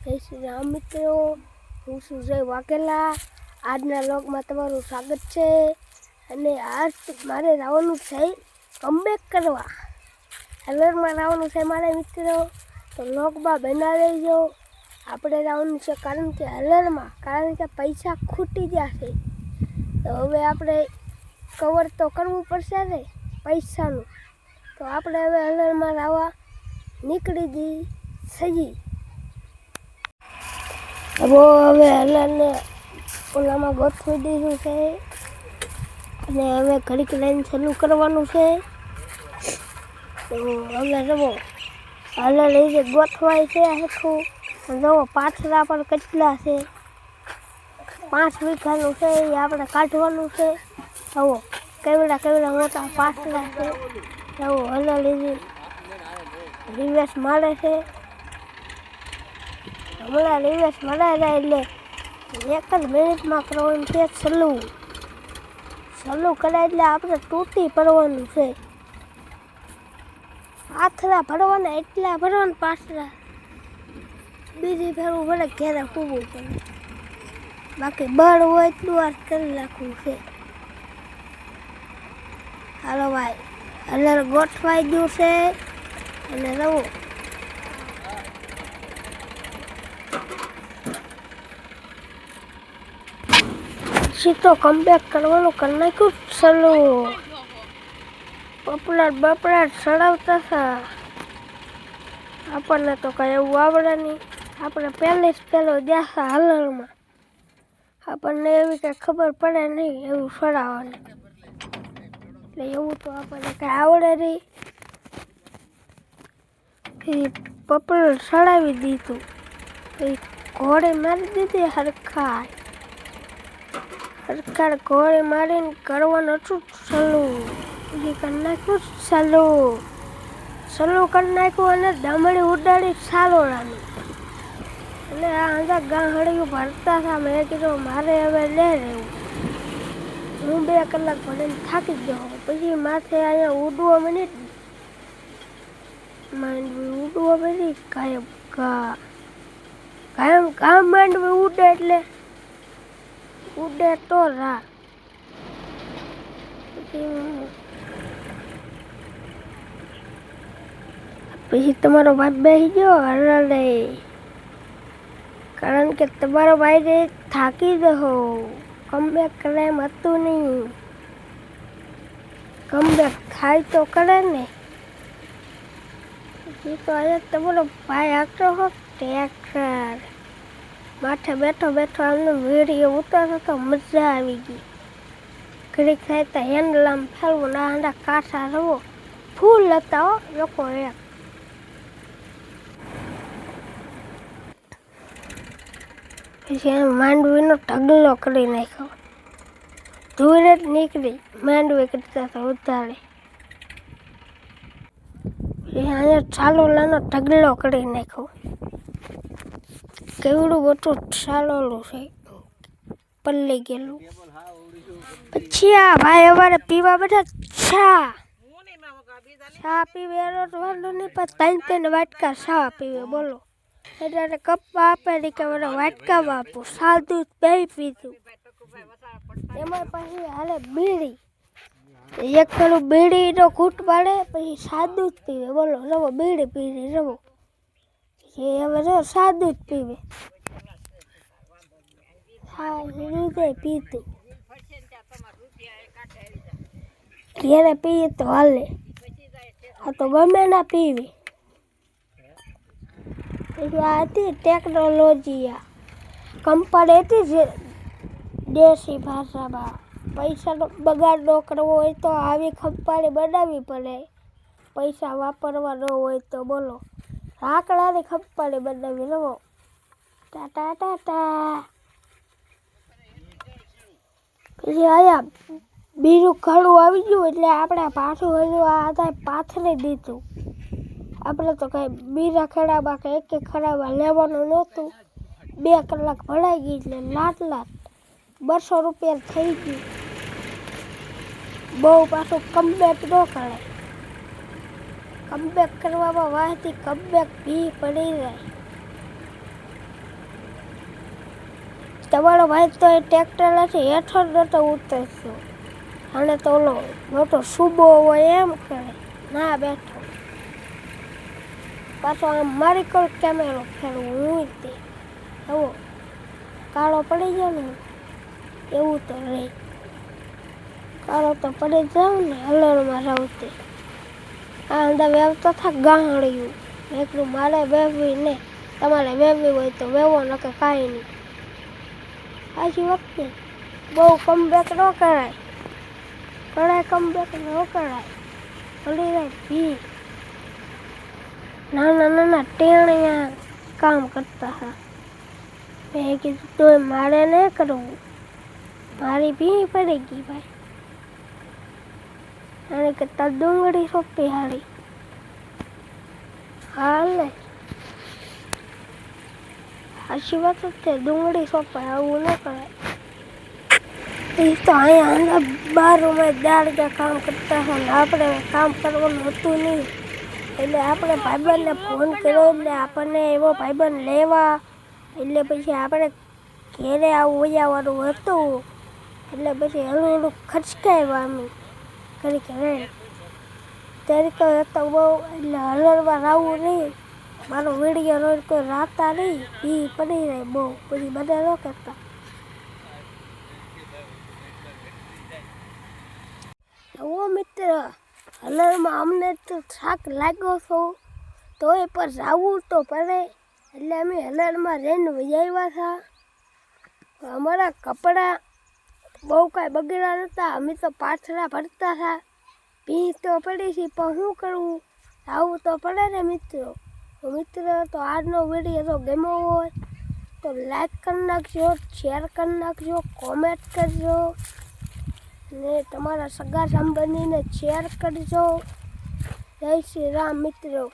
જય શ્રી રામ મિત્રો, હું છું જય વાઘેલા. આજના વ્લોગમાં તમારું સ્વાગત છે. અને આજ મારે જવાનું છે કમબેક કરવા. હલરમાં જવાનું છે મારે મિત્રો, તો વ્લોગમાં બના રહેજો. આપણે જવાનું છે કારણ કે હલરમાં, કારણ કે પૈસા ખૂટી ગયા છે. તો હવે આપણે કવર તો કરવું પડશે ને પૈસાનું. તો આપણે હવે હલરમાં જવા નીકળી જઈ સજી. હવે હલરને ઓલામાં ગોઠવી દીધું છે અને હવે ઘડીક લાઈન ચાલુ કરવાનું છે. તો હવે જવો હલર રીતે ગોઠવાય છે આખું. જવો પાથરા પર કેટલા છે, 5 વીઘાનું છે, એ આપણે કાઢવાનું છે. જવો કેવડા મોટા પાથરા છે. જવો હલર લીધી રિવેસ મારે છે. હમણાં રિવેસ મળે જાય એટલે 1 જ મિનિટમાં કરવાનું છે. સલું કરે એટલે આપણે તૂટી પડવાનું છે. પાથરા ભરવાના એટલા ભરવાના પાથરા, બીજી ફેરવું ભલે ઘેરે ખૂબવું પડે. બાકી બળ હોય એટલું વાર કરી નાખવું છે. હાલો ભાઈ, હલર ગોઠવાઈ ગયું છે અને રહું સીધો કમબેક કરવાનું કરી નાખ્યું. સલું બપડાટ ચડાવતા હતા. આપણને તો કઈ એવું આવડે નહીં. આપણે પહેલો જ્યાં હલરમાં આપણને એવી કઈ ખબર પડે નહીં એવું ચડાવવાની. એટલે એવું તો આપણને કઈ આવડે નહીં. પપડ ચડાવી દીધું, ઘોડે મારી દીધી હરખાડ ઘોડે મારીને કરવાનું હતું સલું. કરી નાખ્યું સલું કરી નાખ્યું અને દમડી ઉડાડી સાલોડાની. એટલે આ અંદર ગાંહડિયું ભરતા હતા. મેં કીધું મારે હવે લે રહેવું. હું 2 કલાક ભરીને થાકી ગયો. પછી માથે અહીંયા ઉડવા માંડવી કાયમ માંડવી ઉડે એટલે ઉડે તો રા. પછી તમારો ભાઈ બેસી ગયો હરડે, કારણ કે તમારો ભાઈ થાકી ગયો. કમબેક કરે એમ હતું નહીં. કમબેક થાય તો કરે ને. પછી તો અહીંયા તમારો ભાઈ આગતો હો ટ્રેક્ટર માથે બેઠો અમને વિડીયો ઉતારતો તો મજા આવી ગઈ. ઘડીક થાય તો હેન્ડલામ ફેરવું ના હાંડા કાંઠા રવો ફૂલ હતા હો લોકો. એક પછી માંડવીનો ઢગલો કરી નાખ્યો. ધૂળ જ નીકળી માંડવી કરતા હતા ઉતારે. પછી અહીંયા ચાલોલાનો ઢગલો કરી નાખ્યો. કેવડું મોટું ચાલોલું છે, પલ્લી ગયેલું. પછી આ ભાઈ અમારે પીવા બેઠા ચા પીવે એનો વાંધો નહીં, પણ 3 વાટકા ચા પીવે બોલો. એટલે કપમાં આપે ને કે મને વાટકામાં આપું. સાદું બે પીધું. એમાં પછી હાલે બીડી, એક પેલું બીડીનો ઘૂંટ પાડે પછી સાદું જ પીવે બોલો. રવો બીડી પીવે રવો, એ હવે જો સાદું જ પીવે. હા રીતે પીતું ઘેરે પીએ તો હાલે, આ તો ગમે ના પીવે. આ હતી ટેકનોલોજી, આ કંપની હતી જે દેશી ભાષામાં. પૈસાનો બગાડ ન કરવો હોય તો આવી કંપની બનાવવી પડે. પૈસા વાપરવા ન હોય તો બોલો. લાકડાની કંપની બનાવી રવો. ટાટા. પછી અહીંયા બીજું ઘણું આવી ગયું એટલે આપણે પાછું હજુ આ પાથરી દીધું. આપણે તો કઈ બીજા ખડામાં કે એક ખડામાં લેવાનું નહોતું. 2 કલાક ભરાઈ ગઈ એટલે લાટ 200 રૂપિયા થઈ ગયું. બહુ પાછું કમબેક ન કરે. કમબેક કરવામાં વાહથી કમબેક ભી પડી જાય. તમારો ભાઈ તો એ ટ્રેક્ટરથી હેઠો જ નતો ઉતરતો. અને તો ઓલો મોટો સુબો હોય એમ કરે ના બેઠો. પાછો આમ મારી કોલ કેમેરો ફેરવું હું તે એવો કાળો પડી જાય ને એવું તો રહે. કાળો તો પડી જાવ ને હલરમાં રહું તે આ અંદર વેવતો થાક ગાહડ્યું. એટલું મારે વેવવી ને તમારે વેવવી હોય તો વેવો નકે કાંઈ નહીં. આજી વખતે બહુ કમબેક ન કરાય. કમબેક ન કરાય. ભલી રહે ભી નાના ટેણિયા કામ કરતા હતા. મેં કીધું તોય મારે નહીં કરવું. મારી ભી પડી ગઈ ભાઈ. અને કરતા ડુંગળી સોંપી હારી હાલ ને સાચી વાત જ છે. ડુંગળી સોંપાય આવું ન કરાય. એ તો અહીંયા બારમાં દાળ કામ કરતા હતા ને આપણે કામ કરવાનું હતું નહીં. એટલે આપણે ભાઈબંધને ફોન કર્યો એટલે આપણને એવો ભાઈબંધ લેવા એટલે પછી આપણે ઘેરે આવું આવવાનું હતું. એટલે પછી હળું ખચકાવ્યા અમે ઘડીક રહે ત્યારે કહે તો બહુ એટલે હલરમાં આવું નહીં. મારો વિડીયો રોજ કોઈ રાતા નહીં એ પડી રહે બહુ પછી બધા ન કરતા. ઓ મિત્ર હલરમાં અમને તો થાક લાગ્યો હતો તોય પર જવું તો પડે એટલે અમે હલરમાં રહીને વજાવ્યા હતા. અમારા કપડાં બહુ કાંઈ બગડ્યા નહોતા. અમે તો પાથરા ભરતા હતા. ભી તો પડી છે પણ શું કરવું આવું તો પડે ને મિત્રો. તો આજનો વિડીયો જો ગમ્યો હોય તો લાઈક કરી નાખજો, શેર કરી નાખજો, કોમેન્ટ કરજો ને તમારા સગા સંબંધીને શેર કરજો. જય શ્રી રામ મિત્રો.